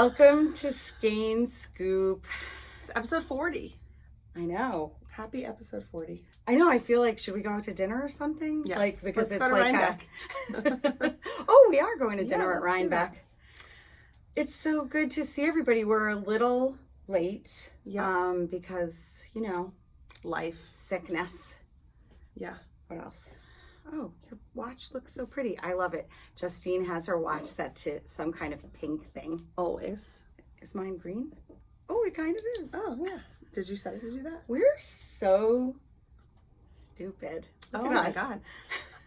Welcome to Skein Scoop. It's episode 40. I know. Happy episode 40. I know. I feel like, should we go out to dinner or something? Yes. Like, because let's it's go to like oh, we are going to dinner at let's do Rhinebeck. It's so good to see everybody. We're a little late. Yeah. Because, you know, Life. sickness. Yeah. What else? Oh, your watch looks so pretty. I love it. Justine has her watch set to some kind of pink thing. Always. Is mine green? Oh, it kind of is. Oh, yeah. Did you set it to do that? We're so stupid. Look Oh at my us. God.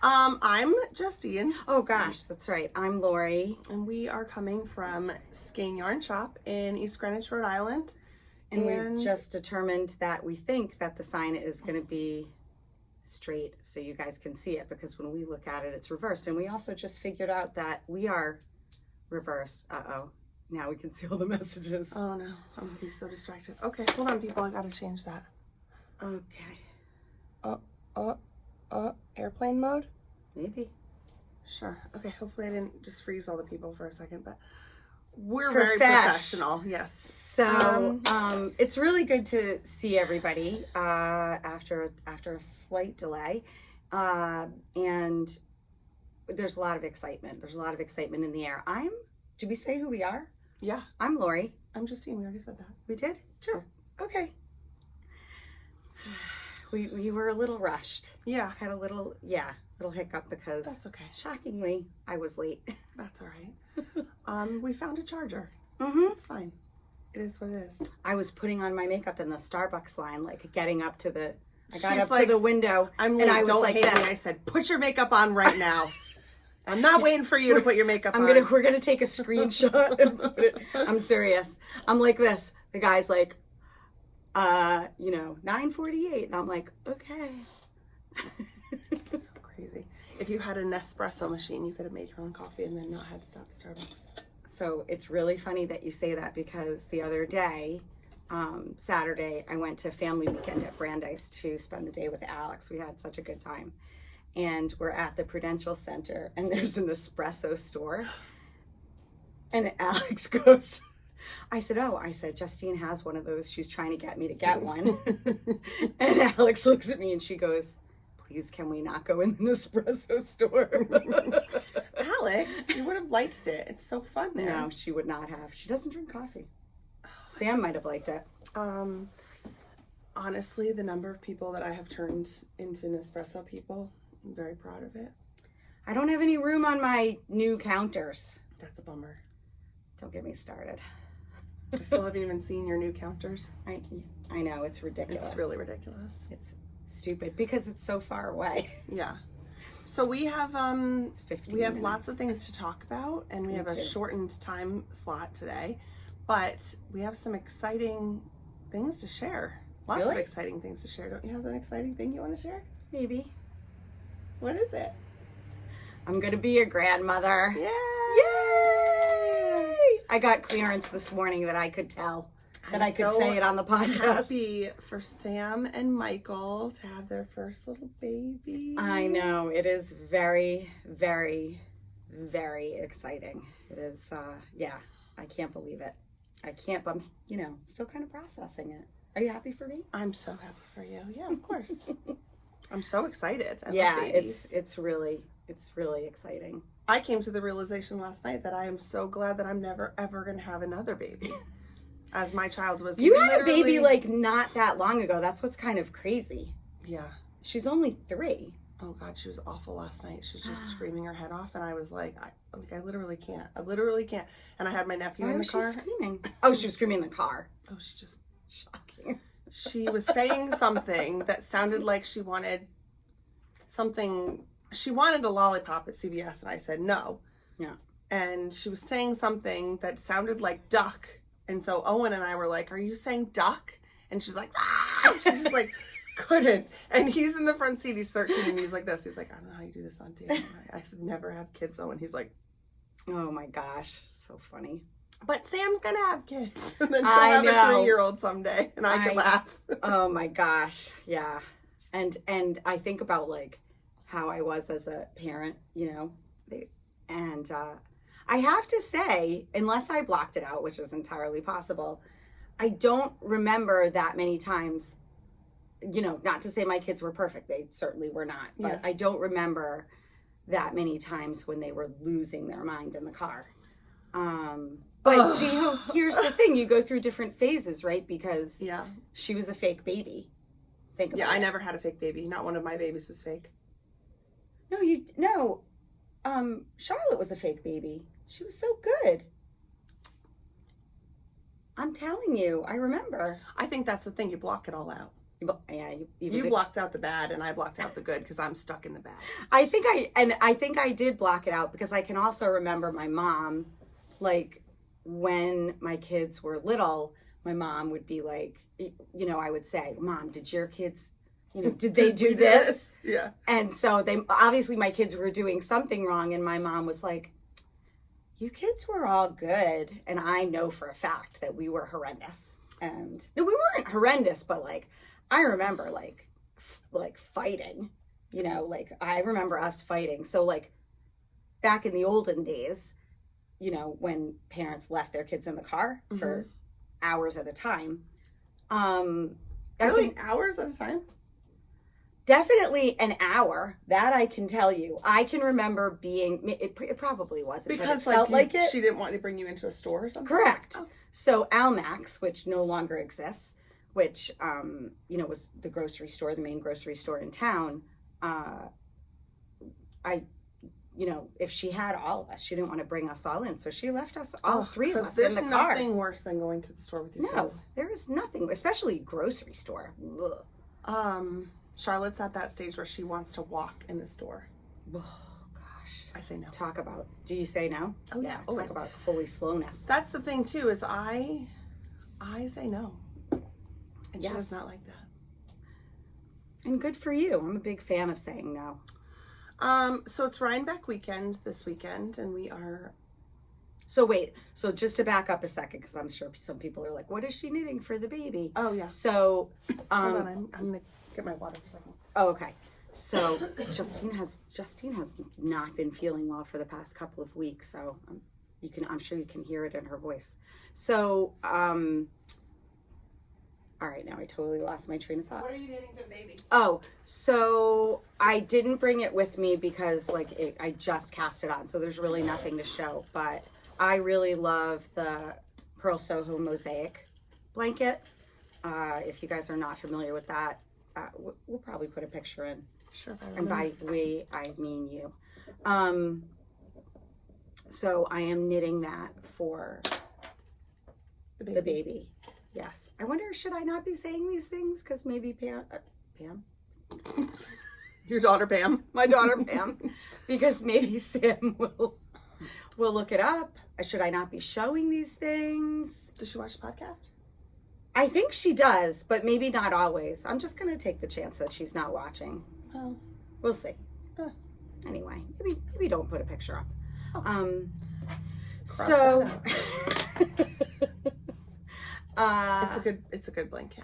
I'm Justine. Oh gosh, that's right. I'm Lori. And we are coming from Skein Yarn Shop in East Greenwich, Rhode Island. And we just determined that we think that the sign is going to be straight so you guys can see it, because when we look at it, it's reversed. And we also just figured out that we are reversed. Uh-oh. Now we can see all the messages. Oh no, I'm gonna be so distracted. Okay, hold on people, I gotta change that. Okay. Airplane mode? Maybe. Sure. Okay, hopefully I didn't just freeze all the people for a second, but we're very Profesh. professional. Yes. So it's really good to see everybody after a slight delay, and there's a lot of excitement. There's a lot of excitement in the air. Did we say who we are? Yeah. I'm Lori. I'm Justine. We already said that. We did? Sure. Okay. We were a little rushed. Yeah. Had a little hiccup because That's okay. shockingly I was late. That's all right. We found a charger. Mm-hmm. It's fine. It is what it is. I was putting on my makeup in the Starbucks line, like getting up to the. I got She's up like, to the window, I'm and late. I was Don't like hate this. me. I said, put your makeup on right now. I'm not waiting for you to put your makeup on. We're gonna take a screenshot and put it. I'm serious. I'm like this. The guy's like, 9:48, and I'm like, okay. So crazy. If you had a Nespresso machine, you could have made your own coffee and then not had to stop at Starbucks. So it's really funny that you say that, because the other day, Saturday, I went to family weekend at Brandeis to spend the day with Alex. We had such a good time. And we're at the Prudential Center, and there's an espresso store. And Alex goes, I said, Justine has one of those. She's trying to get me to get one. And Alex looks at me and she goes, please, can we not go in the espresso store? Alex, you would have liked it. It's so fun there. No, she would not have. She doesn't drink coffee. Sam might have liked it. Honestly, the number of people that I have turned into Nespresso people, I'm very proud of it. I don't have any room on my new counters. That's a bummer. Don't get me started. I still haven't even seen your new counters. I know, it's ridiculous. It's really ridiculous. It's stupid because it's so far away. Yeah. So we have It's 15 we have minutes. lots of things to talk about, and we Me have a too. shortened time slot today, but we have some exciting things to share. Lots of Really? exciting things to share. Don't you have an exciting thing you want to share? Maybe. What is it? I'm gonna be a grandmother. Yay! Yay! I got clearance this morning that I could tell. That I could so say it on the podcast. Happy for Sam and Michael to have their first little baby. I know. It is very, very, very exciting. It is, I can't believe it. But I'm, still kind of processing it. Are you happy for me? I'm so happy for you. Yeah, of course. I'm so excited. I Yeah, love babies. it's really exciting. I came to the realization last night that I am so glad that I'm never ever going to have another baby. As my child was You had a baby literally- like not that long ago. That's what's kind of crazy. Yeah. She's only 3. Oh God, she was awful last night. She's just screaming her head off, and I was like, I literally can't. I literally can't. And I had my nephew Why in the was car. she screaming? Oh, she was screaming in the car. Oh, she just Shocking. she was saying something that sounded like she wanted something. She wanted a lollipop at CVS, and I said no. Yeah. And she was saying something that sounded like duck. And so Owen and I were like, are you saying duck? And she was like, ah! She just like couldn't. And he's in the front seat. He's 13 and he's like this. He's like, I don't know how you do this on TV. I said, never have kids, Owen. He's like, Oh my gosh. So funny. but Sam's going to have kids. And then she'll I have know. a 3-year-old someday. And I can laugh. Oh my gosh. Yeah. And I think about like how I was as a parent, I have to say, unless I blocked it out, which is entirely possible, I don't remember that many times, you know, not to say my kids were perfect. They certainly were not. But Yeah. I don't remember that many times when they were losing their mind in the car. But see, here's the thing. You go through different phases, right? Because Yeah. she was a fake baby. Think about it. I never had a fake baby. Not one of my babies was fake. No, Charlotte was a fake baby. She was so good. I'm telling you, I remember. I think that's the thing. You block it all out. Yeah, You blocked out the bad, and I blocked out the good because I'm stuck in the bad. I think I did block it out because I can also remember my mom, like when my kids were little, my mom would be like, you know, I would say, Mom, did your kids, you know, did they do this? Yeah. And so they, obviously my kids were doing something wrong, and my mom was like, you kids were all good. And I know for a fact that we were horrendous. And no, we weren't horrendous, but like, I remember like fighting, you know, like I remember us fighting. So like back in the olden days, you know, when parents left their kids in the car for hours at a time. Really? Hours at a time? Definitely an hour. That I can tell you. I can remember being, it probably wasn't. Because but it felt like it. She didn't want to bring you into a store or something? Correct. Oh. So Almax, which no longer exists, which, you know, was the grocery store, the main grocery store in town. You know, if she had all of us, she didn't want to bring us all in. So she left us all three of us in the car. There's nothing worse than going to the store with your kids. No, there is nothing, especially grocery store. Ugh. Charlotte's at that stage where she wants to walk in the store. Oh, gosh. I say no. Talk about, do you say no? Oh, yeah. Talk Always. about holy slowness. That's the thing, too, is I say no. And she does not like that. And good for you. I'm a big fan of saying no. So it's Rhinebeck weekend this weekend, and we are... So wait, so just to back up a second, because I'm sure some people are like, what is she knitting for the baby? Oh, yeah. So... Hold on, I'm going to get my water for a second. Oh, okay. So Justine has not been feeling well for the past couple of weeks, so I'm sure you can hear it in her voice. So, all right, now I totally lost my train of thought. What are you knitting for the baby? Oh, so I didn't bring it with me because I just cast it on, so there's really nothing to show. But I really love the Pearl Soho Mosaic blanket. If you guys are not familiar with that, we'll probably put a picture in. Sure. If I And by we, I mean you. So I am knitting that for the baby. Yes. I wonder, should I not be saying these things? Because maybe Pam? Your daughter, Pam. My daughter, Pam. Because maybe Sam will look it up. Should I not be showing these things? Does she watch the podcast? I think she does, but maybe not always. I'm just going to take the chance that she's not watching. Oh. We'll see. Anyway, maybe don't put a picture up. Okay. So... it's a good blanket.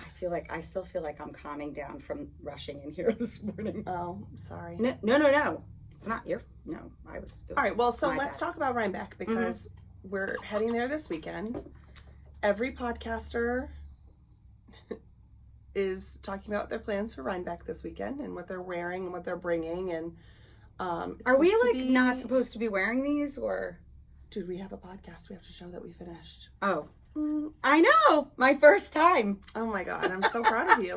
I still feel like I'm calming down from rushing in here this morning. Oh, sorry. No. It's not your, no. All right, well, so let's talk about Rhinebeck because we're heading there this weekend. Every podcaster is talking about their plans for Rhinebeck this weekend and what they're wearing and what they're bringing. And are we not supposed to be wearing these, or? Dude, we have a podcast. We have to show that we finished. Oh. I know, my first time. Oh my God, I'm so proud of you.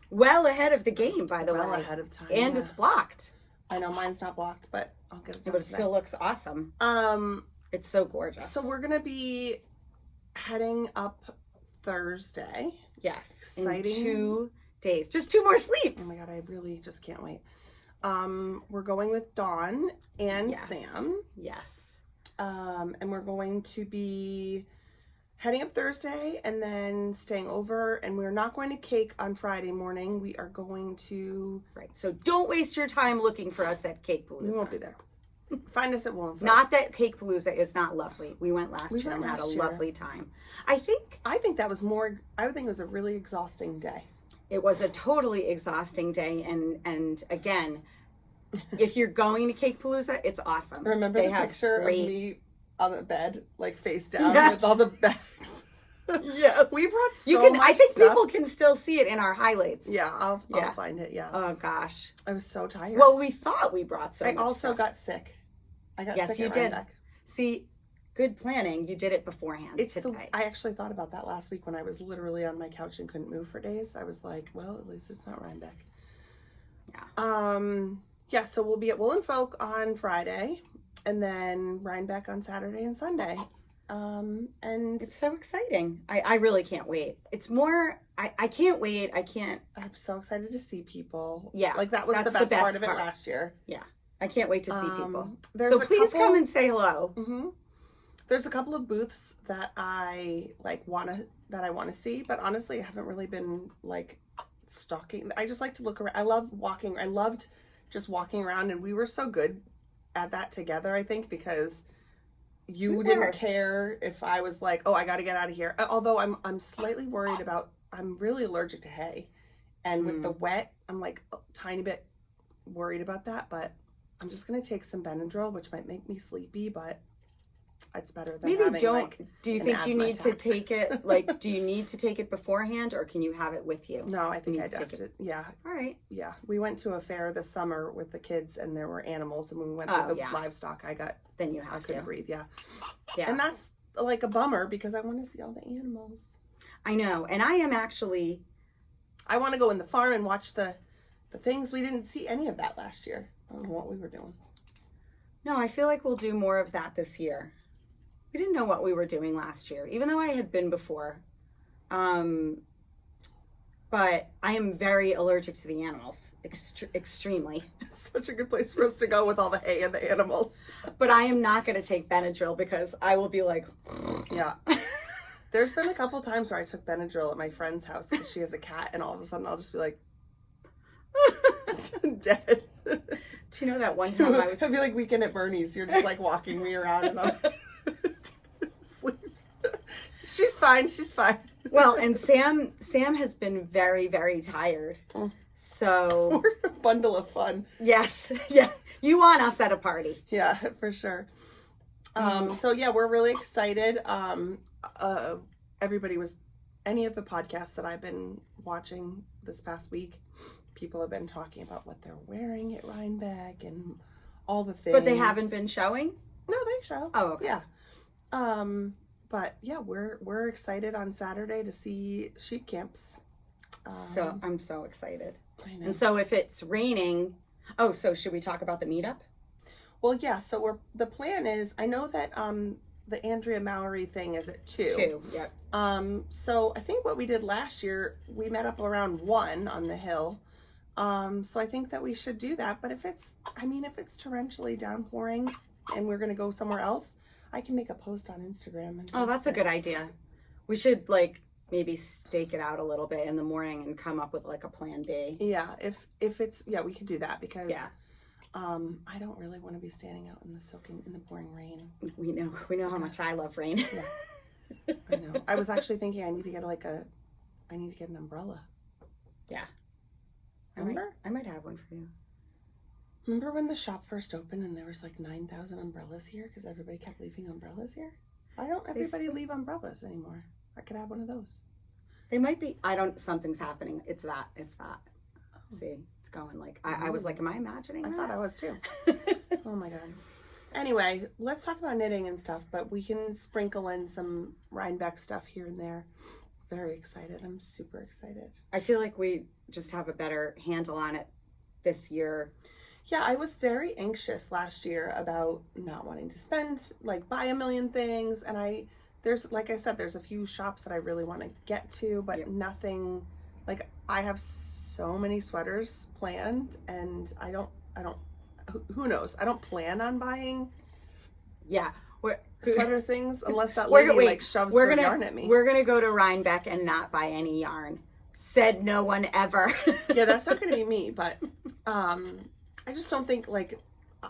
Well ahead of the game, by the way. Well ahead of time. And it's blocked. I know mine's not blocked, but I'll get it done But it today. still looks awesome. It's so gorgeous. So we're gonna be heading up Thursday. Yes. Exciting. In 2 days. Just 2 more sleeps. Oh my God, I really just can't wait. We're going with Dawn and Sam. Yes. And we're going to be heading up Thursday and then staying over, and we're not going to Cake on Friday morning. We are going to... Right. So don't waste your time looking for us at Cake Palooza. We won't be there. Find us at Woollen. Not that Cake Palooza is not lovely. We went last year and had a lovely time. I think that was more... I would think it was a really exhausting day. it was a totally exhausting day, and again, if you're going to Cake Palooza, it's awesome. Remember they the have picture great... of me on the bed, like face down Yes. with all the bags. Yes. We brought so much I think stuff. people can still see it in our highlights. Yeah, I'll find it, yeah. Oh, gosh. I was so tired. Well, we thought we brought so much I also stuff. got sick. I got Yes, sick you at did. Rhinebeck. See, good planning. You did it beforehand today. I actually thought about that last week when I was literally on my couch and couldn't move for days. I was like, well, at least it's not Rhinebeck. Yeah. Yeah, so we'll be at Wool and Folk on Friday and then Rhinebeck on Saturday and Sunday. And It's so exciting. I really can't wait. It's more, I can't wait. I'm so excited to see people. Yeah, Like that was the that's best part of it last year. Yeah. I can't wait to see people. There's So a please couple- come and say hello. Mm-hmm. There's a couple of booths that I want to see, but honestly, I haven't really been like stalking. I just like to look around. I loved just walking around, and we were so good at that together, I think, because you We didn't were. care if I was like, oh, I got to get out of here. Although I'm slightly worried about, I'm really allergic to hay, and with the wet, I'm like a tiny bit worried about that, but I'm just going to take some Benadryl, which might make me sleepy, but it's better than Maybe having, don't. like, Do you an think you asthma need to attack. take it? Like, do you need to take it beforehand, or can you have it with you? No, I think You I'd need to have take to. Yeah, All right. yeah. We went to a fair this summer with the kids, and there were animals, and when we went Oh, through the yeah. livestock, Then you I have to. couldn't breathe. Yeah, Yeah. and that's like a bummer because I want to see all the animals. I know, and I am actually. I want to go in the farm and watch the things. We didn't see any of that last year. I don't know what we were doing. No, I feel like we'll do more of that this year. We didn't know what we were doing last year, even though I had been before. But I am very allergic to the animals, extremely. It's such a good place for us to go with all the hay and the animals. But I am not going to take Benadryl because I will be like, Yeah. There's been a couple times where I took Benadryl at my friend's house because she has a cat, and all of a sudden I'll just be like, dead. do you know that one time I was... I feel like Weekend at Bernie's. You're just like walking me around and I'm asleep. She's fine. She's fine. Well, and Sam has been very, very tired. So, We're a bundle of fun. yes. Yeah. You want us at a party. Yeah, for sure. So yeah, we're really excited. Any of the podcasts that I've been watching this past week, people have been talking about what they're wearing at Rhinebeck and all the things. But they haven't been showing? No, they show. Oh, okay. Yeah. But yeah, we're excited on Saturday to see sheep camps. So I'm so excited. I know. And so if it's raining, so should we talk about the meetup? Well, yeah. So the plan is, I know that the Andrea Mallory thing is at 2. 2, yep. So I think what we did last year, we met up around 1 on the hill. So I think that we should do that. But if it's torrentially downpouring and we're gonna go somewhere else, I can make a post on Instagram. And Oh, that's a good idea. We should maybe stake it out a little bit in the morning and come up with a plan B. Yeah, if it's we could do that because Yeah. I don't really want to be standing out in the pouring rain. We know how much I love rain. Yeah. I know. I was actually thinking I need to get an umbrella. Yeah. Remember? I might have one for you. Remember when the shop first opened and there was 9,000 umbrellas here because everybody kept leaving umbrellas here? Why don't everybody leave umbrellas anymore? I could have one of those. They might be. Something's happening. It's that. See, it's going I was like, am I imagining I that? thought I was too. Oh my God. Anyway, let's talk about knitting and stuff, but we can sprinkle in some Rhinebeck stuff here and there. Very excited. I'm super excited. I feel like we just have a better handle on it this year. Yeah, I was very anxious last year about not wanting to spend, buy a million things. And there's a few shops that I really want to get to, but Yep. nothing, I have so many sweaters planned and who knows? I don't plan on buying Yeah. sweater things unless that lady shoves their yarn at me. We're going to go to Rhinebeck and not buy any yarn. Said no one ever. Yeah, that's not going to be me, but I just don't think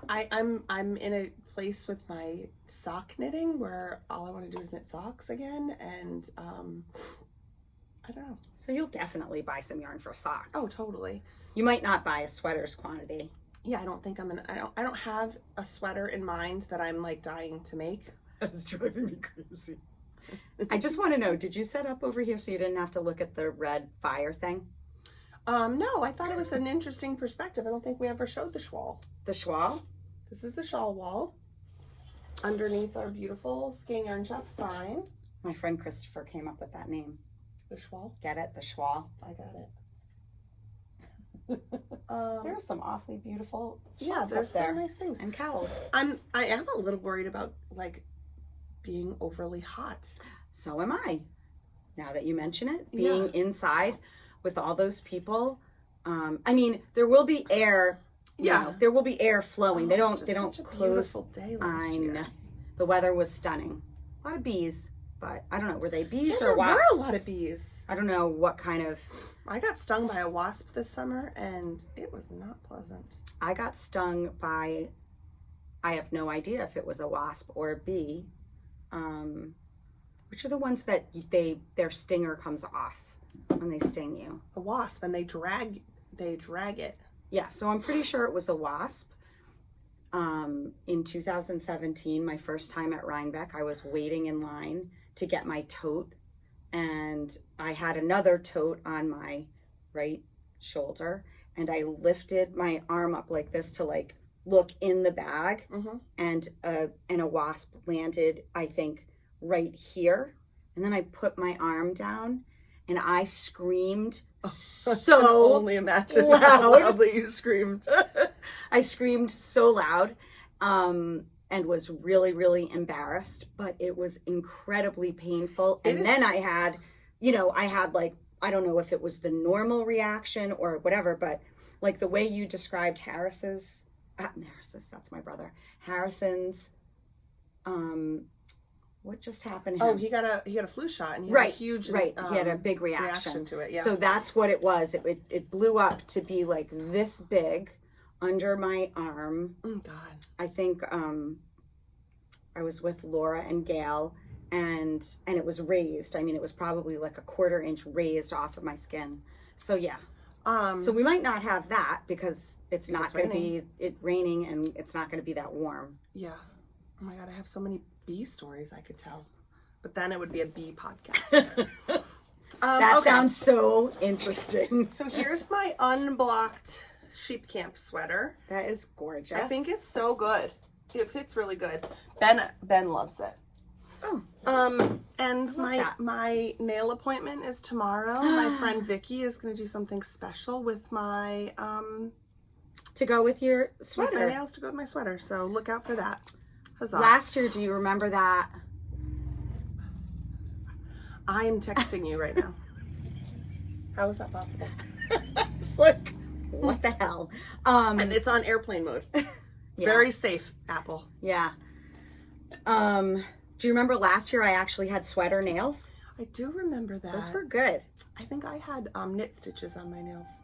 I'm in a place with my sock knitting where all I want to do is knit socks again, and I don't know. So you'll definitely buy some yarn for socks. Oh, totally. You might not buy a sweaters quantity. Yeah, I don't think I don't have a sweater in mind that I'm dying to make. That is driving me crazy. I just want to know, did you set up over here so you didn't have to look at the red fire thing? No, I thought it was an interesting perspective. I don't think we ever showed the shawl. The shawl? This is the shawl wall. Underneath our beautiful Skein Yarn Shop sign. My friend Christopher came up with that name. The shawl? Get it? The shawl. I got it. There are some awfully beautiful yeah, there's some nice things. And cowls. I am a little worried about like being overly hot. So am I. Now that you mention it, being inside with all those people. I mean, there will be air. Yeah, know, there will be air flowing. They don't such a close. Day I year. know. The weather was stunning. A lot of bees, but I don't know. Were they bees or there wasps? were a lot of bees. I don't know what kind of. I got stung by a wasp this summer, and it was not pleasant. I got stung by. I have no idea if it was a wasp or a bee. Which are the ones that their stinger comes off when they sting you? A wasp, and they drag it. Yeah, so I'm pretty sure it was a wasp. In 2017, my first time at Rhinebeck, I was waiting in line to get my tote, and I had another tote on my right shoulder, and I lifted my arm up like this to like look in the bag, and a wasp landed, I think, right here, and then I put my arm down, and I screamed so I can only imagine loud. how loudly you screamed. I screamed so loud, and was really, really embarrassed, but it was incredibly painful. And then I had like, I don't know if it was the normal reaction or whatever, but like the way you described Harris's, that's my brother, Harrison's, what just happened to him? Oh, he got a flu shot, and he had a huge he had a big reaction to it. Yeah. So that's what it was. It blew up to be like this big under my arm. Oh God. I think I was with Laura and Gail, and it was raised. I mean, it was probably like a 1/4 inch raised off of my skin. So yeah. So we might not have that because it's not going to be raining, and it's not going to be that warm. Yeah. Oh my God, I have so many bee stories I could tell, but then it would be a bee podcast. That sounds so interesting. So here's my unblocked sheep camp sweater. That is gorgeous. I think it's so good. It fits really good. Ben loves it. Oh. And my nail appointment is tomorrow. My friend Vicky is going to do something special with my to go with your sweater. With my nails to go with my sweater. So look out for that. Huzzah. Last year, do you remember that? I am texting you right now. How is that possible? It's like, what the hell? And it's on airplane mode. Yeah. Very safe, Apple. Yeah. Do you remember last year I actually had sweater nails? I do remember that. Those were good. I think I had knit stitches on my nails.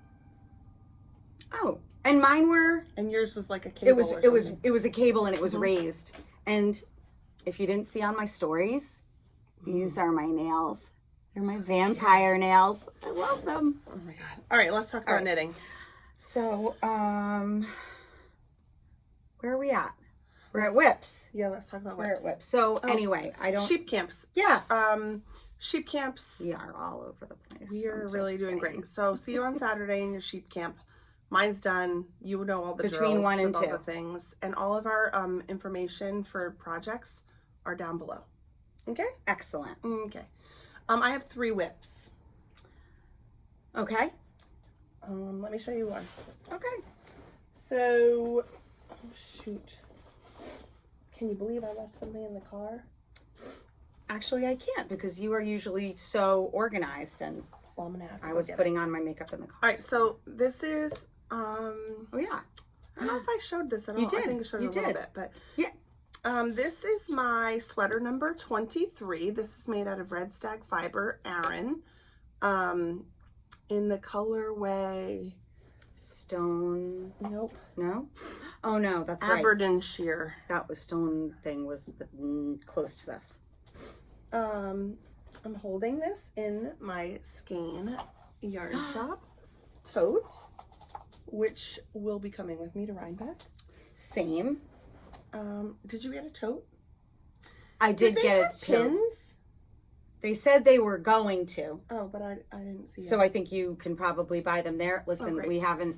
Oh, and mine were. And yours was like a cable. It was a cable, and it was raised. And if you didn't see on my stories, these are my nails. They're my vampire nails. I love them. Oh my God. All right, let's talk about knitting. So, where are we at? We're at whips. Yeah, let's talk about whips. We're at whips. So anyway, I don't. Sheep camps. Yes. Sheep camps. We are all over the place. We are really doing great. So see you on Saturday in your sheep camp. Mine's done. You know all the between drills 1 and with 2. all the things, and all of our information for projects are down below. Okay. Excellent. Okay. I have 3 whips. Okay. Let me show you one. Okay. So, oh shoot. Can you believe I left something in the car? Actually, I can't because you are usually so organized, and well, I'm gonna have to I was putting on my makeup in the car. All right, so this is oh yeah. I don't know if I showed this at all. You did. I think I showed it a little bit, but yeah. This is my sweater number 23. This is made out of red stag fiber Aran, in the colorway Stone. Nope. No. Oh no, that's right. Aberdeenshire. That was stone thing was close to this. I'm holding this in my Skein Yarn Shop tote, which will be coming with me to Rhinebeck. Same. Did you get a tote? I did they get it have too. pins? They said they were going to. Oh, but I didn't see it. So I think you can probably buy them there. Listen, great.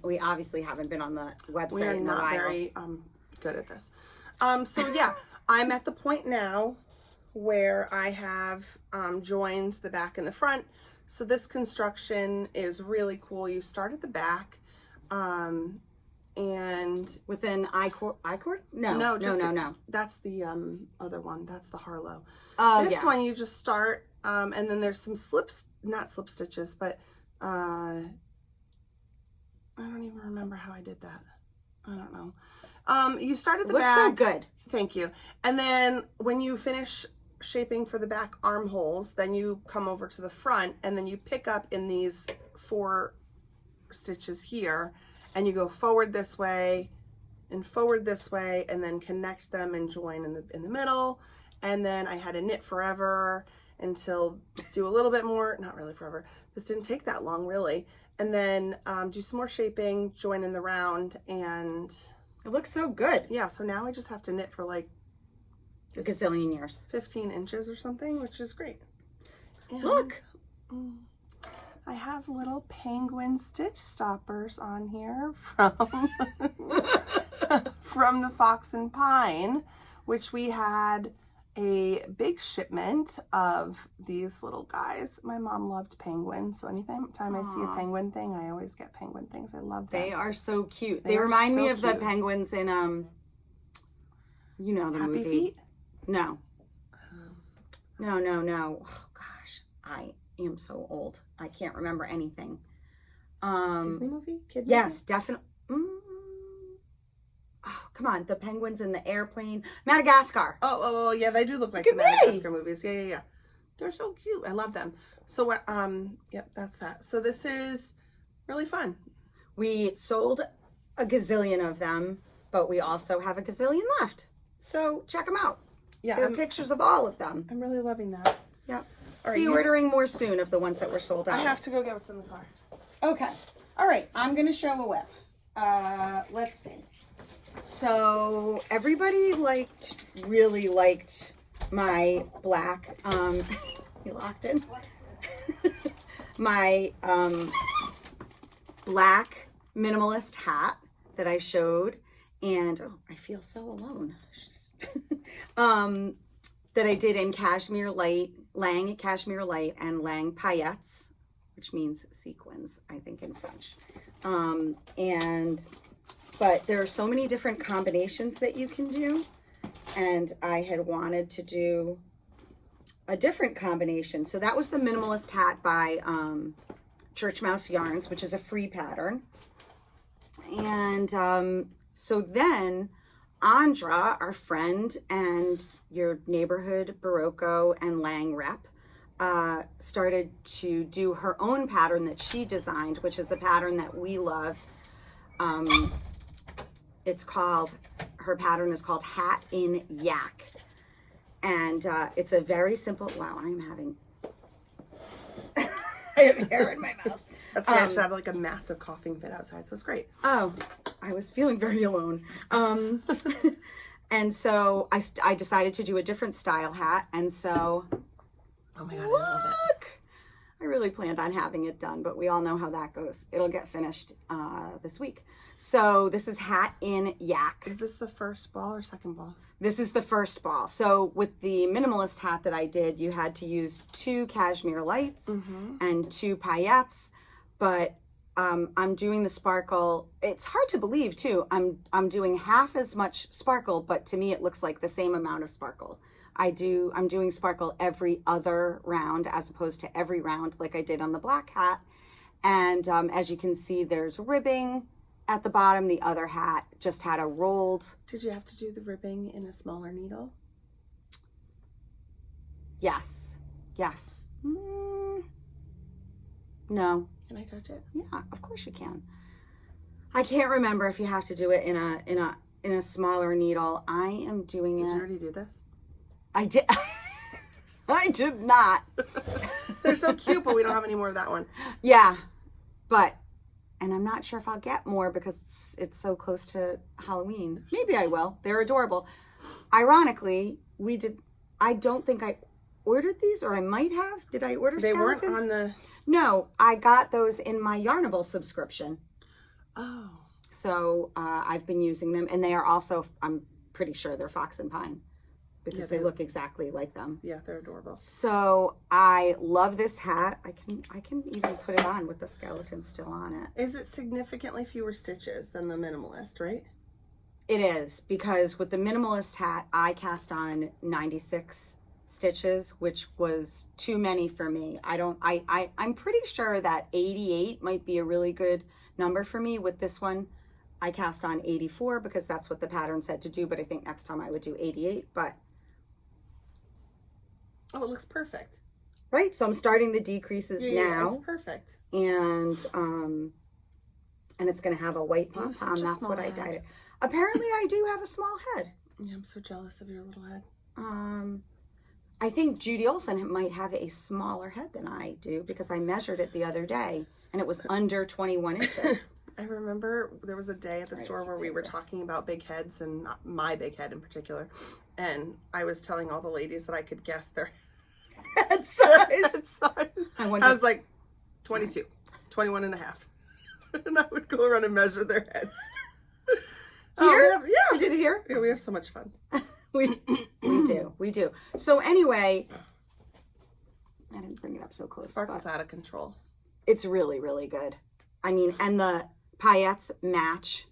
we obviously haven't been on the website We are in a not while. very good at this. So yeah, I'm at the point now where I have joined the back and the front. So this construction is really cool. You start at the back, and With an I-cord? No. No. That's the other one. That's the Harlow. Oh, This yeah. one you just start, and then there's some not slip stitches, but I don't even remember how I did that. I don't know. You start at the Looks back. so good. Thank you. And then when you finish shaping for the back armholes, then you come over to the front, and then you pick up in these 4 stitches here, and you go forward this way and forward this way, and then connect them and join in the middle. And then I had to knit forever until do a little bit more, not really forever. This didn't take that long really. And then do some more shaping, join in the round, and It looks so good. yeah, so now I just have to knit for like A gazillion years. 15 inches or something, which is great. And Look. I have little penguin stitch stoppers on here from from the Fox and Pine, which we had a big shipment of these little guys. My mom loved penguins, so anytime I see a penguin thing, I always get penguin things. I love them. They are so cute. They They are remind me so of the cute. penguins in you know the Happy movie. Feet? No. No. Oh gosh, I am so old. I can't remember anything. Disney movie? Kid movie? Yes, definitely. Oh, come on. The penguins in the airplane. Madagascar. Oh, yeah, they do look like Look the at me. Madagascar movies. Yeah. They're so cute. I love them. So, yep, that's that. So this is really fun. We sold a gazillion of them, but we also have a gazillion left. So check them out. Yeah, There are pictures of all of them. I'm really loving that. Yep. All right, Be ordering more soon of the ones that were sold out. I have to go get what's in the car. Okay. All right. I'm going to show a whip. Let's see. So everybody really liked my black, you locked in? My black minimalist hat that I showed. And I feel so alone. That I did in Cashmere Light, Lang Cashmere Light, and Lang Paillettes, which means sequins, I think in French. But there are so many different combinations that you can do, and I had wanted to do a different combination. So that was the minimalist hat by Church Mouse Yarns, which is a free pattern. And so then Andra, our friend and your neighborhood Barocco and Lang rep, started to do her own pattern that she designed, which is a pattern that we love. Her pattern is called Hat in Yak. And it's a very simple, wow, I have hair in my mouth. That's why I just had like a massive coughing fit outside, so it's great. Oh, I was feeling very alone. And so I decided to do a different style hat. And so, Oh my God, I love it. I really planned on having it done, but we all know how that goes. It'll get finished this week. So this is Hat in Yak. Is this the first ball or second ball? This is the first ball. So with the minimalist hat that I did, you had to use 2 Cashmere Lights and 2 Paillettes. But I'm doing the sparkle. It's hard to believe too. I'm doing half as much sparkle, but to me it looks like the same amount of sparkle. I'm doing sparkle every other round as opposed to every round like I did on the black hat. And as you can see, there's ribbing at the bottom. The other hat just had a rolled. Did you have to do the ribbing in a smaller needle? Yes. No. Can I touch it? Yeah, of course you can. I can't remember if you have to do it in a smaller needle. I am doing it. Did you already do this? I did. I did not. They're so cute, but we don't have any more of that one. Yeah, and I'm not sure if I'll get more because it's so close to Halloween. Maybe I will. They're adorable. Ironically, we did. I don't think I ordered these, or I might have. Did I order skeletons? They weren't on the... No, I got those in my Yarnable subscription. Oh. So I've been using them, and they are also, I'm pretty sure they're Fox and Pine, because they look exactly like them. Yeah, they're adorable. So I love this hat. I can even put it on with the skeleton still on it. Is it significantly fewer stitches than the minimalist, right? It is, because with the minimalist hat, I cast on 96 stitches, which was too many for me. I'm pretty sure that 88 might be a really good number for me. With this one, I cast on 84 because that's what the pattern said to do, but I think next time I would do 88. But oh, it looks perfect. Right, so I'm starting the decreases now. It's perfect. And it's going to have a white pom-pom. That's what I dyed it. Apparently, I do have a small head. Yeah, I'm so jealous of your little head. I think Judy Olson might have a smaller head than I do, because I measured it the other day and it was under 21 inches. I remember there was a day at the store where we were talking about big heads, and my big head in particular. And I was telling all the ladies that I could guess their head size. I was like 22, 21 and a half. And I would go around and measure their heads. Here? Yeah. You did it here? Yeah, we have so much fun. We do. So anyway, I didn't bring it up so close. Sparkle's out of control. It's really, really good. I mean, and the paillettes match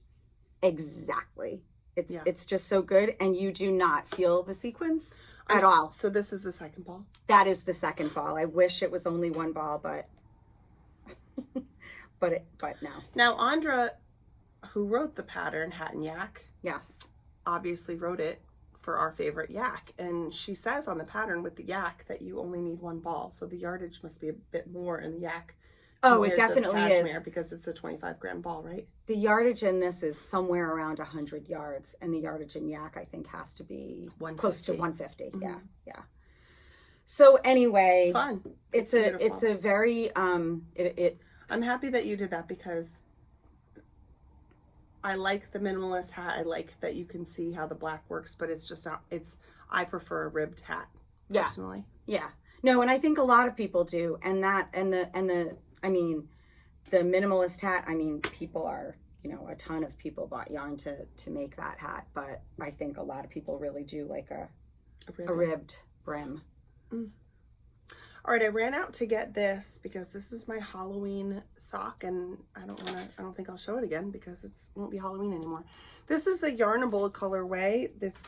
exactly. It's just so good, and you do not feel the sequins at all. So this is the second ball? That is the second ball. I wish it was only one ball, but but no. Now, Andra, who wrote the pattern, Hat and Yak, yes, obviously wrote it for our favorite yak, and she says on the pattern with the yak that you only need one ball, so the yardage must be a bit more in the yak. Oh, it definitely is, because it's a 25-gram ball, right? The yardage in this is somewhere around 100 yards, and the yardage in yak I think has to be close to 150. Mm-hmm. Yeah. So anyway, fun. It's a very I'm happy that you did that, because I like the minimalist hat. I like that you can see how the black works, but it's just not, I prefer a ribbed hat personally. Yeah. No, and I think a lot of people do. And the minimalist hat, people are, a ton of people bought yarn to make that hat, but I think a lot of people really do like a ribbed brim. Mm. All right, I ran out to get this because this is my Halloween sock, and I don't think I'll show it again because it won't be Halloween anymore. This is a Yarnable colorway that's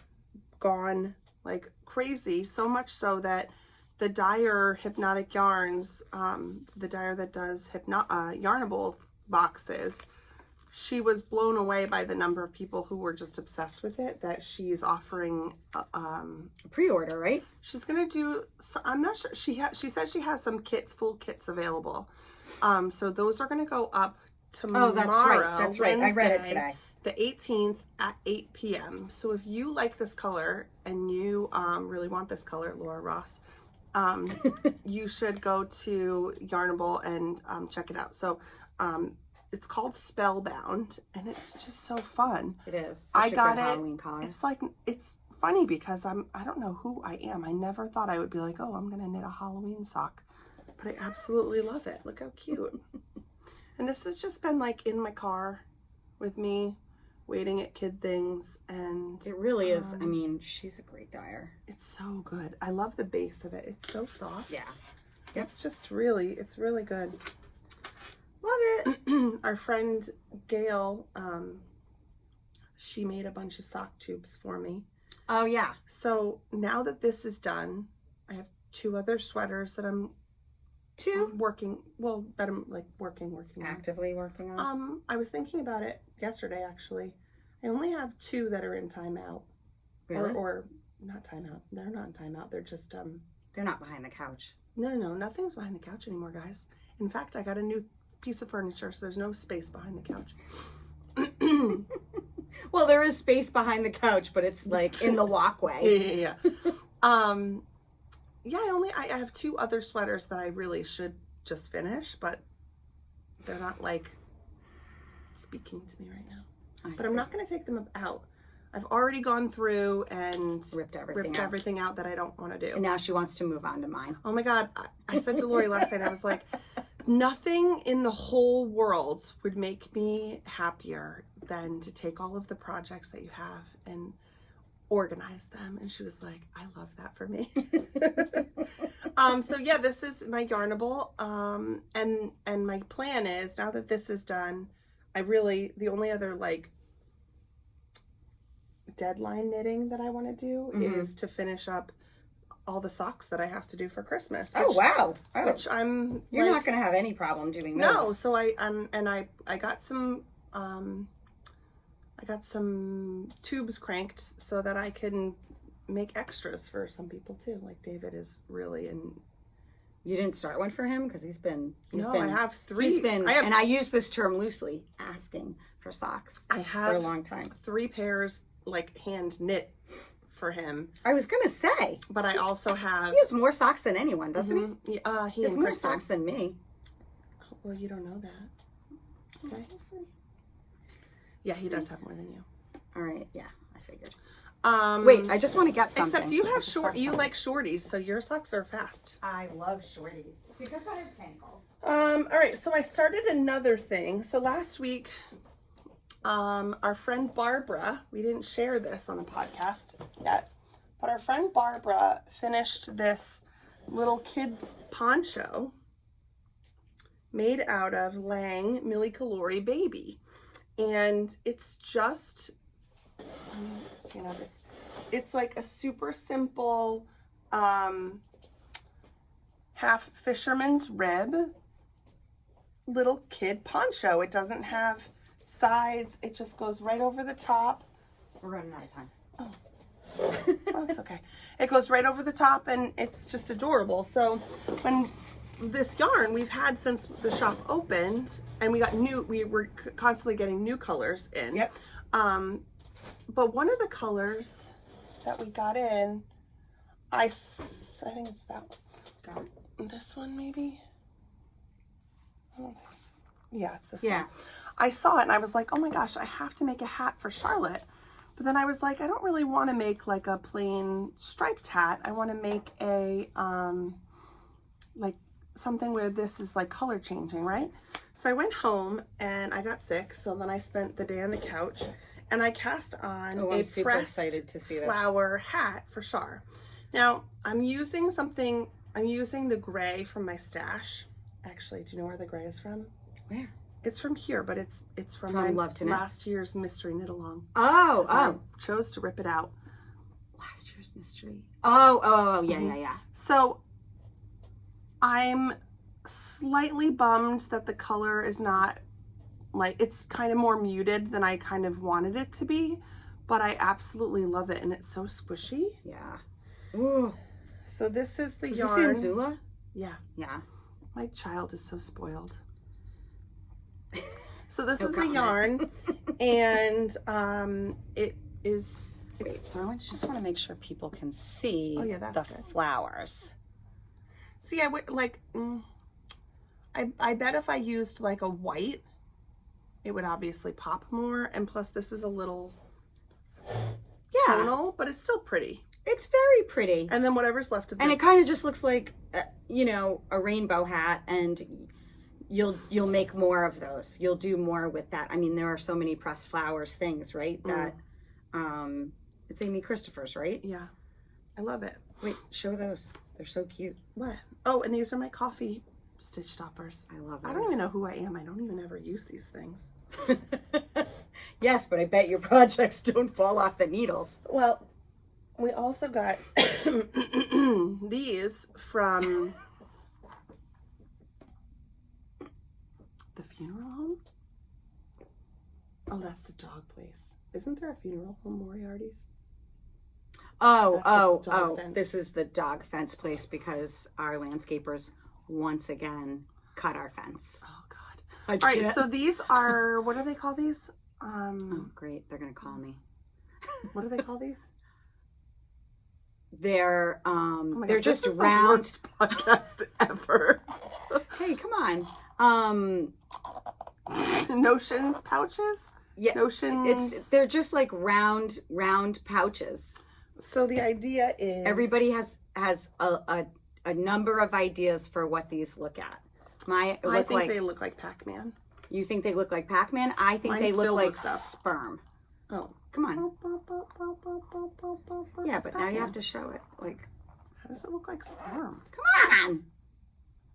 gone like crazy, so much so that the dyer Hypnotic Yarns, the dyer that does Yarnable boxes, she was blown away by the number of people who were just obsessed with it, that she's offering pre-order, right? She's gonna do, I'm not sure, she said she has some full kits available. So those are gonna go up tomorrow. Oh, that's right. Wednesday, I read it today. The 18th at 8 p.m. So if you like this color and you really want this color, Laura Ross, you should go to Yarnable and check it out. So it's called Spellbound, and it's just so fun. It is. I got it. It's funny because I don't know who I am. I never thought I would be like, oh, I'm gonna knit a Halloween sock, but I absolutely love it. Look how cute. And this has just been like in my car with me, waiting at kid things, and it really is. She's a great dyer. It's so good. I love the base of it. It's so soft. Yeah. Yep. It's really good. Love it. Our friend Gail, she made a bunch of sock tubes for me. Oh yeah. So now that this is done, I have 2 other sweaters that I'm working actively working on. I was thinking about it yesterday, actually. I only have 2 that are in timeout. Really? Or not timeout. They're not in timeout. They're just they're not behind the couch. No, nothing's behind the couch anymore, guys. In fact, I got a new piece of furniture, so there's no space behind the couch. Well, there is space behind the couch, but it's like in the walkway. Yeah. I have 2 other sweaters that I really should just finish, but they're not like speaking to me right now. But I'm not going to take them out. I've already gone through and ripped ripped everything out that I don't want to do. And now she wants to move on to mine. Oh my God. I said to Lori last night, I was like, nothing in the whole world would make me happier than to take all of the projects that you have and organize them. And she was like, I love that for me. So yeah, this is my Yarnable. And my plan is, now that this is done, the only other like deadline knitting that I want to do is to finish up all the socks that I have to do for Christmas. Which, which I'm you're like, not going to have any problem doing those. no. So I got some tubes cranked so that I can make extras for some people too. Like David is really in. You didn't start one for him because I have 3. and I use this term loosely, asking for socks. I have for a long time 3 pairs like hand knit for him. I was gonna say, but I also have. He has more socks than anyone, doesn't he? He has more socks than me. Well, you don't know that. Okay. Yeah, he does have more than you. All right. Yeah, I figured. Wait, I just want to get something. Except you have you like shorties, so your socks are fast. I love shorties because I have ankles. All right, so I started another thing. So last week, our friend Barbara, we didn't share this on the podcast yet, but our friend Barbara finished this little kid poncho made out of Laine Mille Colori Baby. And it's just, it's like a super simple half fisherman's rib little kid poncho. It doesn't have sides. It just goes right over the top. We're running out of time. Oh, that's okay. It goes right over the top and it's just adorable. So when this yarn we've had since the shop opened, and we were constantly getting new colors in. Yep. But one of the colors that we got in, I think it's that one. This one maybe? I don't think it's this one. I saw it and I was like, oh my gosh, I have to make a hat for Charlotte. But then I was like, I don't really want to make like a plain striped hat. I want to make a, like something where this is like color changing, right? So I went home and I got sick. So then I spent the day on the couch and I cast on a pressed flower hat for Char. Now I'm using the gray from my stash. Actually, do you know where the gray is from? Where? It's from here, but it's from my last year's mystery knit along. I chose to rip it out. Last year's mystery. Yeah. So I'm slightly bummed that the color is not like, it's kind of more muted than I kind of wanted it to be, but I absolutely love it and it's so squishy. Yeah. Ooh. So this is the yarn. Is this Anzula? Yeah. Yeah. My child is so spoiled. So this is the yarn, and it is. So I just want to make sure people can see the flowers. See, I would like. I bet if I used like a white, it would obviously pop more, and plus this is a little tonal, but it's still pretty. It's very pretty. And then whatever's left of this, and it kind of just looks like a rainbow hat, and you'll make more of those. You'll do more with that. I mean, there are so many pressed flowers things, right? That it's Amy Christopher's, right? Yeah. I love it. Wait, show those. They're so cute. What? Oh, and these are my coffee stitch stoppers. I love those. I don't even know who I am. I don't even ever use these things. Yes, but I bet your projects don't fall off the needles. Well, we also got these from the funeral home. Oh, that's the dog place. Isn't there a funeral home, Moriarty's? This is the dog fence place because our landscapers once again cut our fence. Oh God. All right, so these are, what do they call these? Oh, great. They're going to call me. What do they call these? They're God, they're just this is round. The worst podcast ever. Hey, come on. Notions pouches? Yeah, notions. They're just like round pouches. So the idea is everybody has a number of ideas for what these look at. I think they look like Pac-Man. You think they look like Pac-Man? I think they look like sperm. Oh, come on. Yeah, but Pac-Man. now you have to show it. Like, how does it look like sperm? Come on.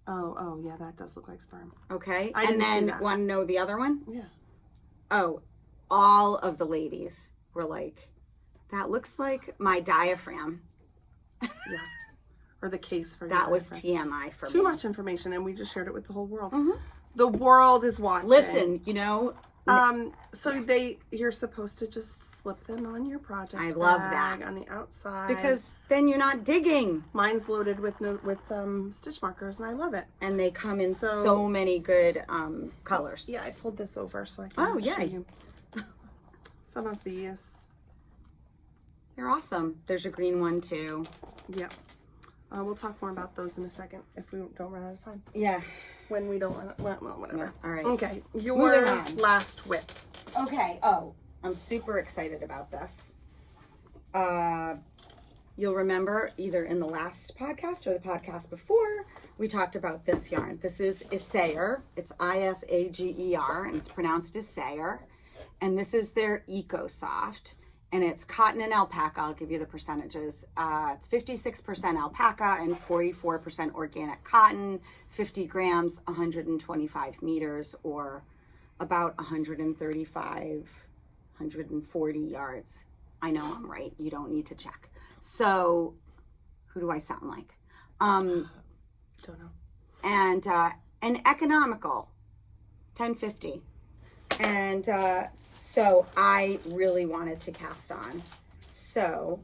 Oh, yeah, that does look like sperm. Okay, and then want to know the other one? Yeah. Oh, all of the ladies were like, that looks like my diaphragm. Yeah. Or the case for that was TMI for me. Too much information, and we just shared it with the whole world. Mm-hmm. The world is watching. Listen, you know. So you're supposed to just slip them on your project. I love that on the outside because then you're not digging. Mine's loaded with stitch markers, and I love it. And they come in so many good colors. Yeah, I pulled this over so I can show you some of these. They're awesome. There's a green one too. Yep. We'll talk more about those in a second if we don't run out of time. Yeah. When we don't run well, whatever. Yeah. All right. Okay. Your last whip. Okay. Oh, I'm super excited about this. You'll remember either in the last podcast or the podcast before, we talked about this yarn. This is Isager. It's Isager, and it's pronounced Isager. And this is their Eco Soft. And it's cotton and alpaca. I'll give you the percentages. It's 56% alpaca and 44% organic cotton, 50 grams, 125 meters, or about 135, 140 yards. I know I'm right. You don't need to check. So, who do I sound like? Don't know. And economical, $10.50. And so I really wanted to cast on. So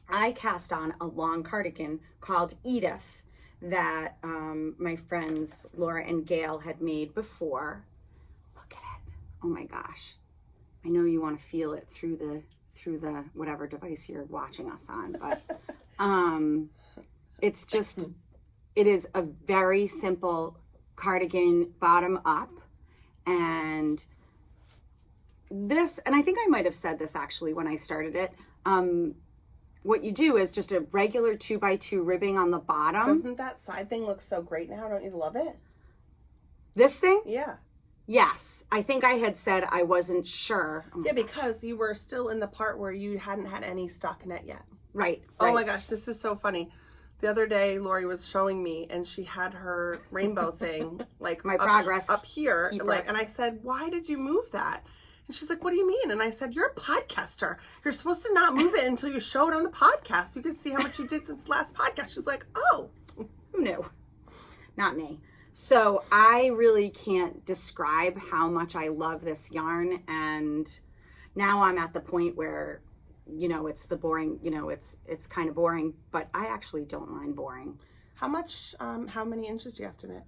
I cast on a long cardigan called Edith that my friends Laura and Gail had made before. Look at it. Oh my gosh. I know you want to feel it through the whatever device you're watching us on, but it is a very simple cardigan bottom up. And I think I might have said this actually when I started it. What you do is just a regular 2x2 ribbing on the bottom. Doesn't that side thing look so great now? Don't you love it? This thing? Yeah. Yes. I think I had said I wasn't sure. Yeah, because you were still in the part where you hadn't had any stockinette yet. Right. Oh my gosh, this is so funny. The other day, Lori was showing me, and she had her rainbow thing, like my progress up here, like, and I said, "Why did you move that?" And she's like, "What do you mean?" And I said, "You're a podcaster. You're supposed to not move it until you show it on the podcast. You can see how much you did since the last podcast." She's like, "Oh, who knew?" Not me. So I really can't describe how much I love this yarn, and now I'm at the point where, you know, it's the boring, you know, it's kind of boring, but I actually don't mind boring. How many inches do you have to knit?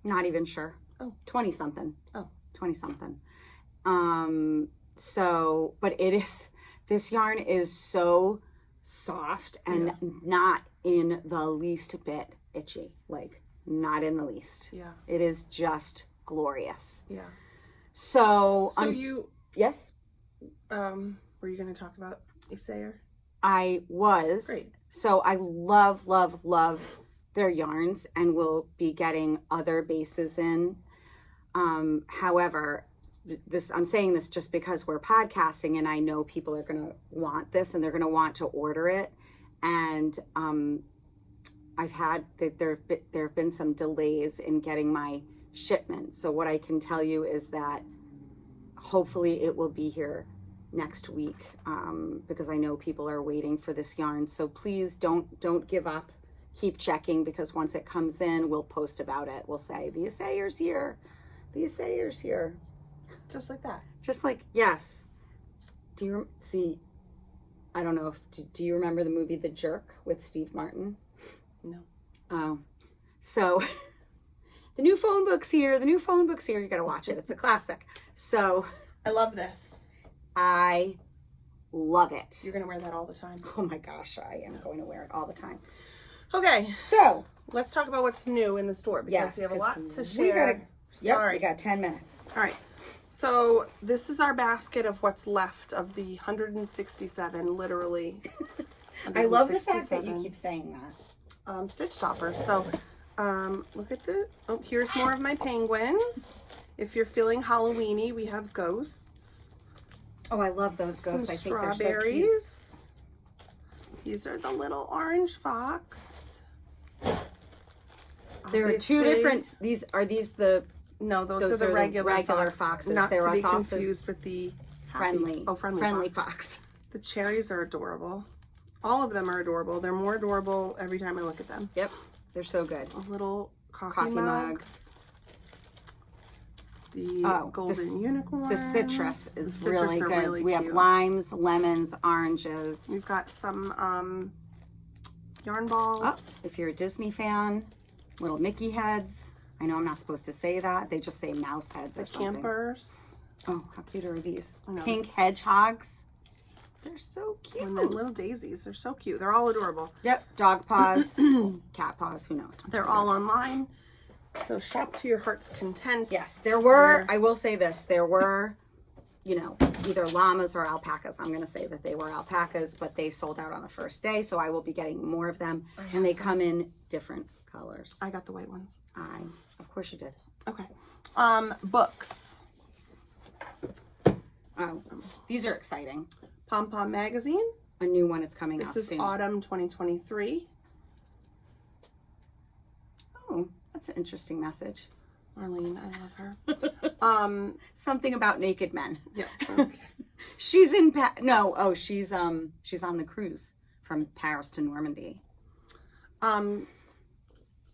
Not even sure. Oh. 20 something. Oh. 20 something. So, but this yarn is so soft and not in the least bit itchy, like not in the least. Yeah. It is just glorious. Yeah. So yes. Were you going to talk about Isager? I was. Great. So I love, love, love their yarns, and we'll be getting other bases in. However, I'm saying this just because we're podcasting, and I know people are going to want this, and they're going to want to order it. And there have been some delays in getting my shipment. So what I can tell you is that hopefully it will be here next week, because I know people are waiting for this yarn. So please don't give up. Keep checking, because once it comes in, we'll post about it. We'll say the Isager's here. The Isager's here. Just like that. Just like, yes. Do you see? I don't know if do you remember the movie The Jerk with Steve Martin? No. Oh, so the new phone book's here. The new phone book's here. You got to watch it. It's a classic. So I love this. I love it. You're going to wear that all the time. Oh my gosh, I am going to wear it all the time. Okay, so let's talk about what's new in the store, because we have a lot to share. We got Sorry. We got 10 minutes. All right. So this is our basket of what's left of the 167, literally. I love the fact that you keep saying that. Stitch toppers. So look at here's more of my penguins. If you're feeling Halloweeny, we have ghosts. Oh, I love those ghosts. Some I think they're so cute. strawberries. These are the little orange fox. There are two different. Are these the? No, those are the regular foxes. Not there to be also confused with the friendly friendly fox. The cherries are adorable. All of them are adorable. They're more adorable every time I look at them. Yep, they're so good. Little coffee mugs. The golden unicorn. The citrus is really good. We have cute. limes, lemons, oranges. We've got some yarn balls. If you're a Disney fan, little Mickey heads. I know I'm not supposed to say that. They just say mouse heads or something. Campers. Oh, how cute are these? No. Pink hedgehogs. They're so cute. And then little daisies. They're so cute. They're all adorable. Yep. Dog paws, cat paws, who knows? They're all online. So shop to your heart's content. Yes, there were, I will say this, there were, either llamas or alpacas. I'm going to say that they were alpacas, but they sold out on the first day, so I will be getting more of them. And they come in different colors. I got the white ones. Of course you did. Okay. Books. Oh, these are exciting. Pom Pom Magazine. A new one is coming out soon. This is autumn 2023. Oh, that's an interesting message. Arlene, I love her. Something about naked men. Yeah. Okay. She's she's on the cruise from Paris to Normandy.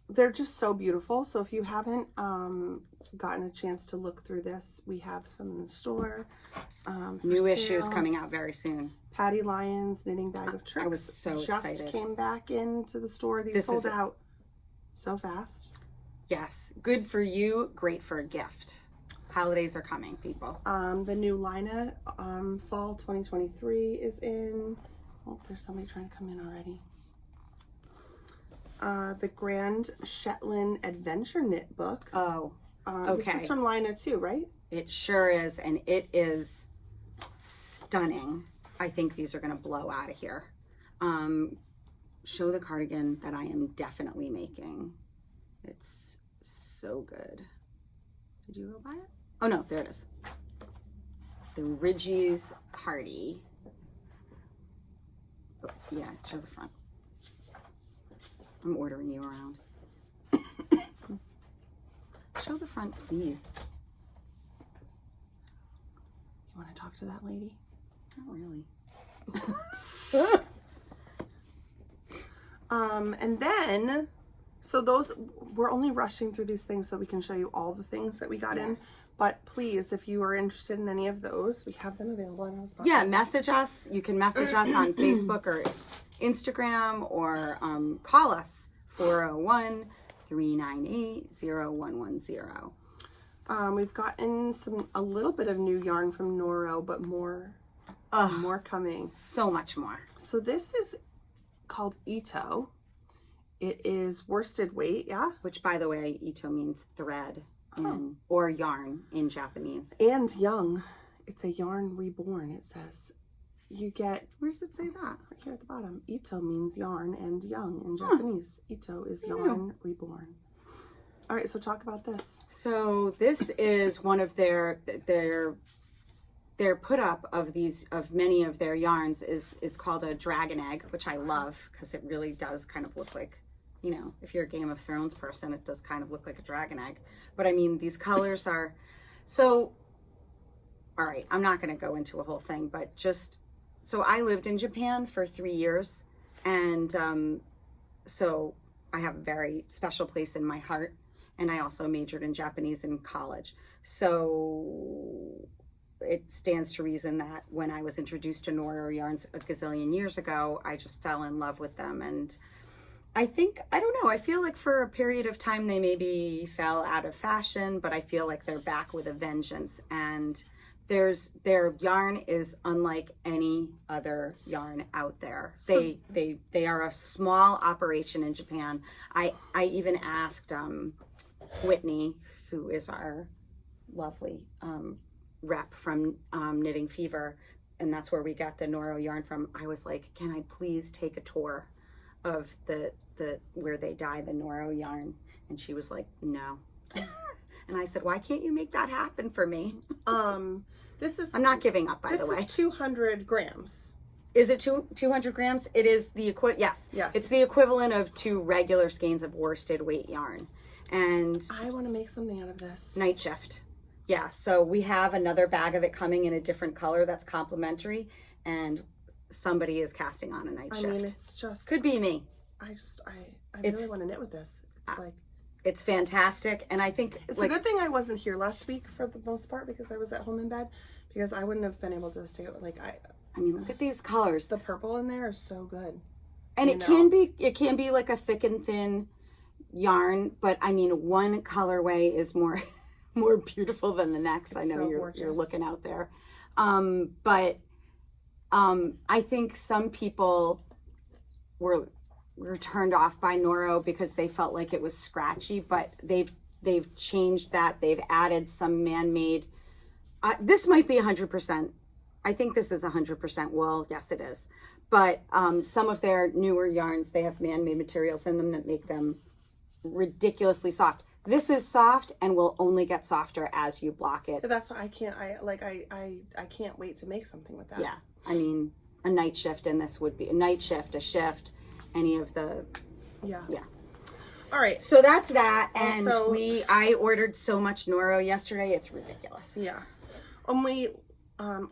They're just so beautiful. So if you haven't gotten a chance to look through this, we have some in the store. New issues coming out very soon. Patty Lyons Knitting Bag of Tricks. I was so excited. Just came back into the store. These sold out so fast. Yes. Good for you. Great for a gift. Holidays are coming, people. The new Laine fall 2023 is in. Oh, there's somebody trying to come in already. The Grand Shetland Adventure Knit Book. Oh, okay. This is from Laine too, right? It sure is, and it is stunning. I think these are going to blow out of here. Show the cardigan that I am definitely making. It's so good. Did you go buy it? Oh no, there it is. The Ridgie's Cardi. Oh, yeah, show the front. I'm ordering you around. Show the front, please. You want to talk to that lady? Not really. And then, so those, we're only rushing through these things so we can show you all the things that we got in. But please, if you are interested in any of those, we have them available in our spot. Yeah, message us. You can message us on Facebook or Instagram, or call us 401-398-0110. We've gotten a little bit of new yarn from Noro, but more coming. So much more. So this is called Ito. It is worsted weight, yeah? Which, by the way, Ito means thread or yarn in Japanese. And young. It's a yarn reborn, it says. You get... Where does it say that? Right here at the bottom. Ito means yarn and young in Japanese. Ito is yarn reborn. All right, so talk about this. So this is one of their put up of many of their yarns is called a dragon egg, which I love because it really does kind of look like, if you're a Game of Thrones person, it does kind of look like a dragon egg. But I mean, these colors are so, all right, I'm not going to go into a whole thing, but so I lived in Japan for 3 years. And so I have a very special place in my heart. And I also majored in Japanese in college. So it stands to reason that when I was introduced to Noro yarns a gazillion years ago, I just fell in love with them. And I don't know, I feel like for a period of time they maybe fell out of fashion, but I feel like they're back with a vengeance. And their yarn is unlike any other yarn out there. So, they are a small operation in Japan. I even asked Whitney, who is our lovely rep from Knitting Fever, and that's where we got the Noro yarn from, I was like, can I please take a tour of the where they dye the Noro yarn? And she was like, no. And I said, why can't you make that happen for me? I'm not giving up, by the way. This is 200 grams. Is it 200 grams? It is the yes. It's the equivalent of 2 regular skeins of worsted weight yarn. And I want to make something out of this. Night shift. Yeah, so we have another bag of it coming in a different color that's complimentary, and somebody is casting on a night shift. I mean, it's just... Could be me. I really want to knit with this. It's like... It's fantastic, and I think... It's a good thing I wasn't here last week for the most part, because I was at home in bed, because I wouldn't have been able to stay... I mean, look at these colors. The purple in there is so good. And it can be like a thick and thin yarn, but I mean, one colorway is more beautiful than the next. It's I know so you're looking out there. But I think some people were turned off by Noro because they felt like it was scratchy, but they've changed that. They've added some man-made. This might be 100%. I think this is 100% wool. Yes, it is. But some of their newer yarns, they have man-made materials in them that make them ridiculously soft. This is soft and will only get softer as you block it. That's why I can't wait to make something with that. Yeah. I mean, a night shift, and this would be a night shift, a shift, any of the... Yeah. Yeah. All right. So that's that. And also, I ordered so much Noro yesterday. It's ridiculous. Yeah. And we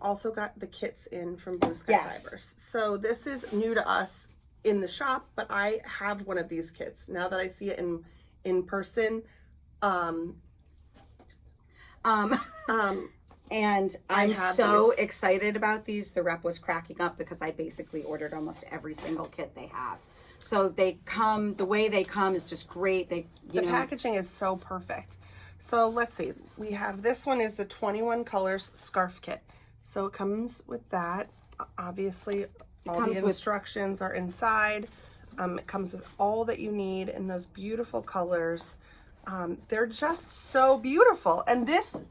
also got the kits in from Blue Sky Fibers. So this is new to us in the shop, but I have one of these kits. Now that I see it in person, and I'm so excited about these. The rep was cracking up because I basically ordered almost every single kit they have. So they come, the way they come is just great. The packaging is so perfect. So let's see. We have, this one is the 21 colors scarf kit. So it comes with that. Obviously, all the instructions are inside. It comes with all that you need in those beautiful colors. They're just so beautiful. And this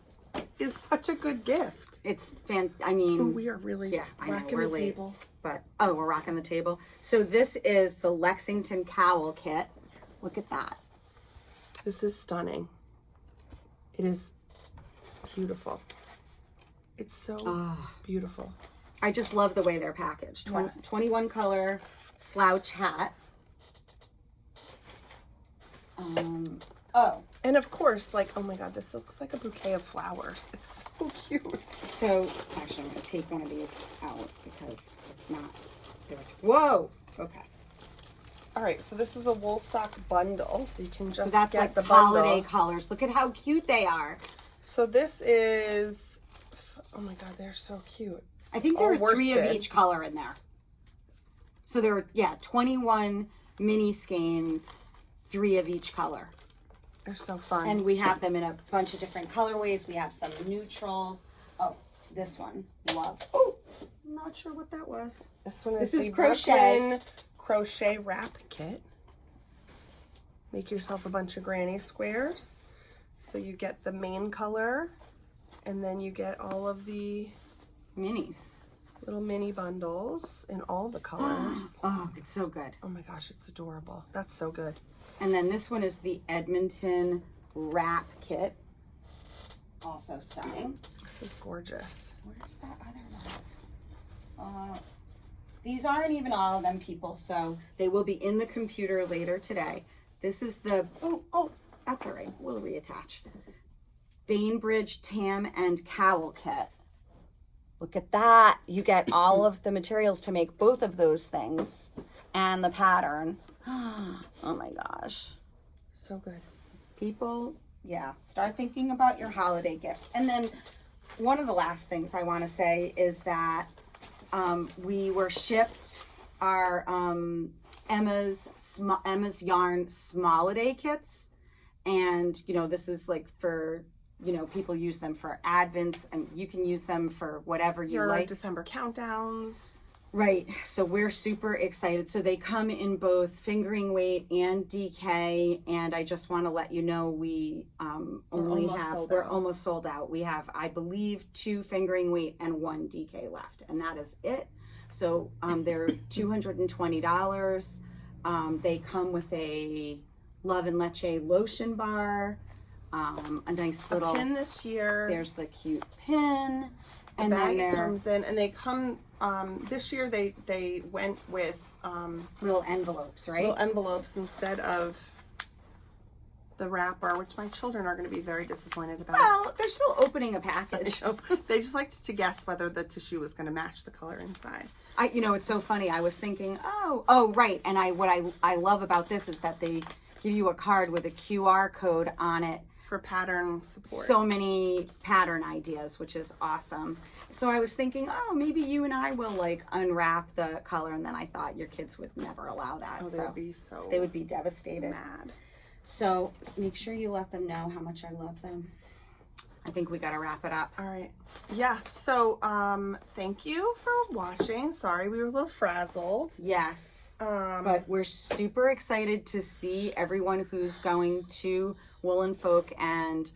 is such a good gift. It's I mean, we are really rocking the table. But we're rocking the table. So this is the Lexington Cowl kit. Look at that. This is stunning. It is beautiful. It's so beautiful. I just love the way they're packaged. 21 color slouch hat. And of course, like, oh my God, this looks like a bouquet of flowers. It's so cute. So, actually, I'm going to take one of these out because it's not there. Whoa! Okay. All right, so this is a wool stock bundle, so you can just that's get like the holiday bundle. colors. Look at how cute they are. So this is, oh my God, they're so cute. I think there are 3 of each color in there. So there are, 21 mini skeins, 3 of each color. They're so fun. And we have them in a bunch of different colorways. We have some neutrals. Oh, this one, love. Oh, I'm not sure what that was. This one is the crochet. Crochet wrap kit. Make yourself a bunch of granny squares. So you get the main color, and then you get all of the minis. Little mini bundles in all the colors. Oh, it's so good. Oh my gosh, it's adorable. That's so good. And then this one is the Edmonton wrap kit. Also stunning. This is gorgeous. Where's that other one? These aren't even all of them, people, so they will be in the computer later today. This is the, that's all right. We'll reattach. Bainbridge Tam and Cowl kit. Look at that. You get all of the materials to make both of those things and the pattern. Oh my gosh. So good. People, start thinking about your holiday gifts. And then one of the last things I want to say is that we were shipped our Emma's Yarn Smalliday kits. And, this is like for, people use them for Advents, and you can use them for whatever you like. December countdowns. Right. So we're super excited. So they come in both fingering weight and DK. And I just want to let you know we're almost sold out. We have, I believe, 2 fingering weight and 1 DK left. And that is it. So they're $220. They come with a Love and Leche lotion bar, a nice little pin this year. There's the cute pin. And the bag then comes in, and they come this year they went with little envelopes, right? little envelopes instead of the wrapper, which my children are going to be very disappointed about. Well, they're still opening a package. They just liked to guess whether the tissue was going to match the color inside. It's so funny. I was thinking, oh, right. And what I love about this is that they give you a card with a QR code on it For pattern support. So many pattern ideas, which is awesome. So I was thinking, maybe you and I will like unwrap the color, and then I thought your kids would never allow that. They would be devastated. mad. So make sure you let them know how much I love them. I think we got to wrap it up. All right. Yeah. So thank you for watching. Sorry, we were a little frazzled. Yes. But we're super excited to see everyone who's going to Woolen Folk and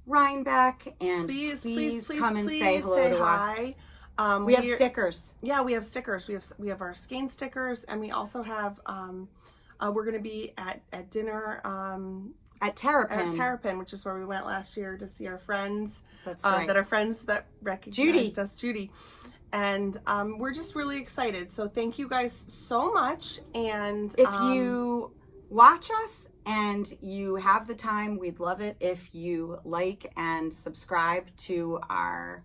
Rhinebeck, and please come and say hello to hi. us. We have stickers. Yeah, we have stickers. We have our Skein stickers, and we also have we're going to be at dinner at Terrapin. At Terrapin, which is where we went last year to see our friends. That's right. That are friends that recognized us, Judy. And we're just really excited. So thank you guys so much. And if you watch us and you have the time, we'd love it if you like and subscribe to our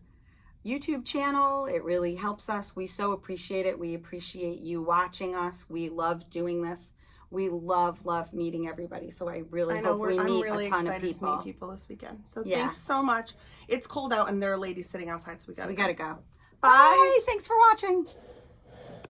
YouTube channel. It really helps us. We so appreciate it. We appreciate you watching us. We love doing this. We love meeting everybody. So I really hope we meet a ton of people. To meet people this weekend. So thanks so much. It's cold out and there are ladies sitting outside, so we gotta go. Bye. Bye. Thanks for watching.